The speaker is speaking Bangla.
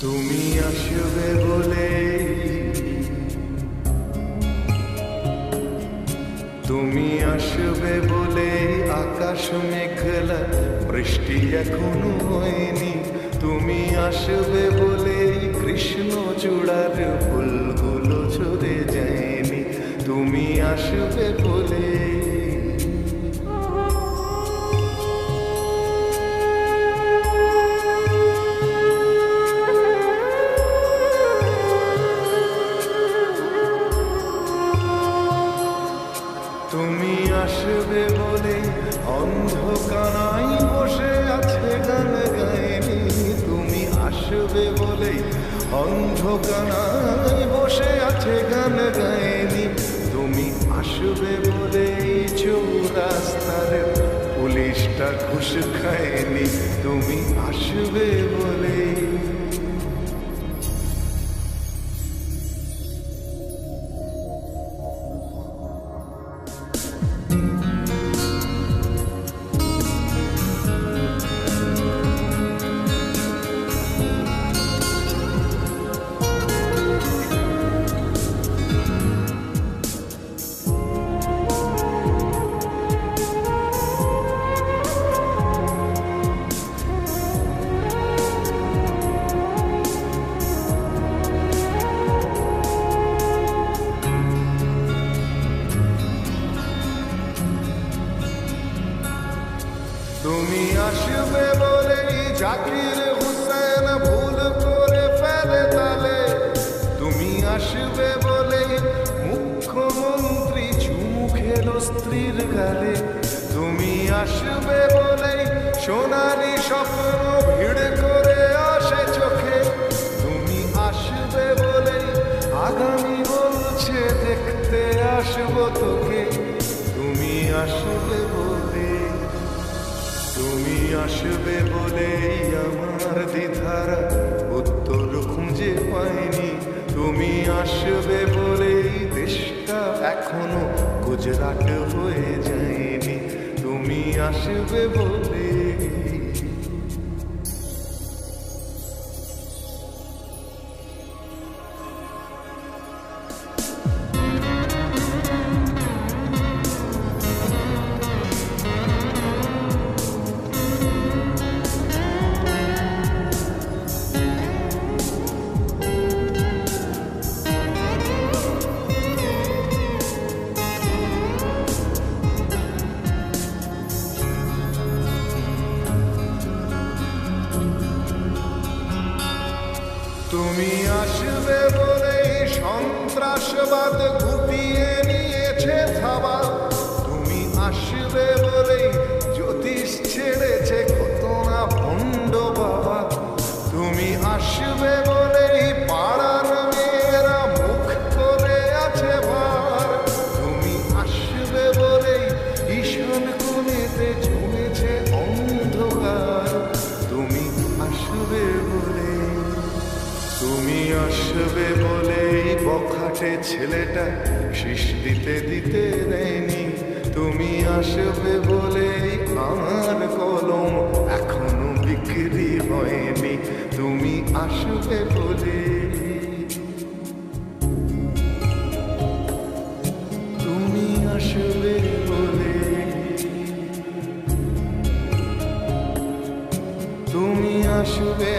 তুমি আসবে বলে, তুমি আসবে বলে আকাশ মেঘলা, বৃষ্টি এখনো হয়নি। তুমি আসবে বলে কৃষ্ণ চূড়ার ফুলগুলো ঝরে যায়নি। তুমি আসবে বলে, তুমি আসবে বলে অন্ধকারাই বসে আছে গান গায়নি। তুমি আসবে বলে অন্ধকারাই বসে আছে গান গায়নি। তুমি আসবে বলে চৌরাস্তার পুলিশটা ঘুষ খায়নি। তুমি আসবে বলে, তুমি আসবে বলেই জাকির হুসেন ভুল করে ফেলে তালে। তুমি আসবে বলেই মুখ্যমন্ত্রী চুমু খেলো স্ত্রীর গালে। তুমি আসবে বলেই সোনালি স্বপ্ন ভিড় করে আসে চোখে। তুমি আসবে বলেই আগামী বলছে দেখতে আসবো তোকে। তুমি আসবে বলে, তুমি আসবে বলেই আমার দ্বিধারা উত্তর খুঁজে পাইনি। তুমি আসবে বলেই দেশটা এখনো গুজরাট হয়ে যায়নি। তুমি আসবে বলে, তুমি আসবে বলেই সন্ত্রাসবাদ গুটিয়ে নিয়েছে থাবা। তুমি আসবে বলেই জ্যোতিষ ছেড়েছে কত না ভণ্ড বাবা। তুমি আসবে বলেই পাড়ার মেয়েরা মুখ করে আছে ভার। তুমি আসবে বলেই ঈশান কোণেতে জমেছে অন্ধকার। তুমি আসবে বলে, তুমি আসবে বলেই বখাটে ছেলেটা শীষ দিতে দিতে দেয়নি। তুমি আসবে বলেই আমার কলম এখনো বিক্রি হয়নি। তুমি আসবে বলে, তুমি আসবে বলে, তুমি আসবে